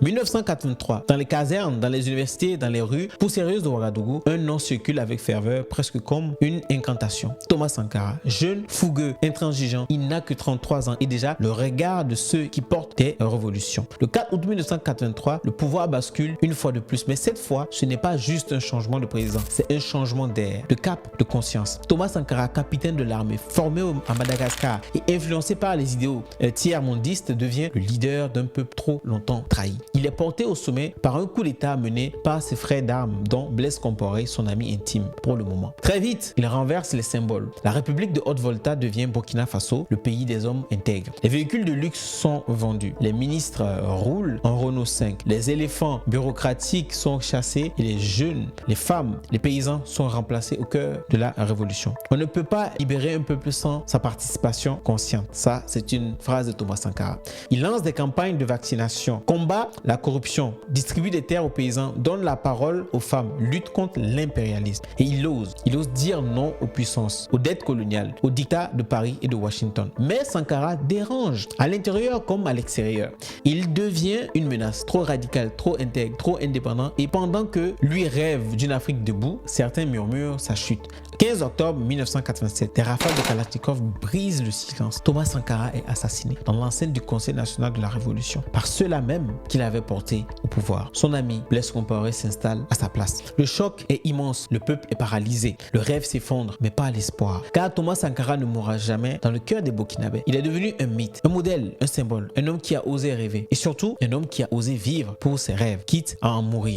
1983, dans les casernes, dans les universités, dans les rues poussiéreuses de Ouagadougou, un nom circule avec ferveur, presque comme une incantation. Thomas Sankara, jeune, fougueux, intransigeant, il n'a que 33 ans et déjà le regard de ceux qui portent des révolutions. Le 4 août 1983, le pouvoir bascule une fois de plus, mais cette fois, ce n'est pas juste un changement de président, c'est un changement d'air, de cap, de conscience. Thomas Sankara, capitaine de l'armée, formé à Madagascar et influencé par les idéaux tiers-mondistes, devient le leader d'un peuple trop longtemps trahi. Il est porté au sommet par un coup d'état mené par ses frères d'armes, dont Blaise Compaoré, son ami intime pour le moment. Très vite, il renverse les symboles. La République de Haute-Volta devient Burkina Faso, le pays des hommes intègres. Les véhicules de luxe sont vendus. Les ministres roulent en Renault 5. Les éléphants bureaucratiques sont chassés et les jeunes, les femmes, les paysans sont remplacés au cœur de la révolution. On ne peut pas libérer un peuple sans sa participation consciente. Ça, c'est une phrase de Thomas Sankara. Il lance des campagnes de vaccination, combat la corruption, distribue des terres aux paysans, donne la parole aux femmes, lutte contre l'impérialisme. Et il ose dire non aux puissances, aux dettes coloniales, aux dictats de Paris et de Washington. Mais Sankara dérange, à l'intérieur comme à l'extérieur. Il devient une menace trop radicale, trop intègre, trop indépendant, et pendant que lui rêve d'une Afrique debout, certains murmurent sa chute. 15 octobre 1987, des rafales de Kalachnikov brisent le silence. Thomas Sankara est assassiné dans l'enceinte du Conseil national de la Révolution par ceux-là même qu'il avait porté au pouvoir. Son ami Blaise Compaoré s'installe à sa place. Le choc est immense, le peuple est paralysé, le rêve s'effondre, mais pas l'espoir. Car Thomas Sankara ne mourra jamais dans le cœur des Burkinabés. Il est devenu un mythe, un modèle, un symbole, un homme qui a osé rêver et surtout un homme qui a osé vivre pour ses rêves, quitte à en mourir.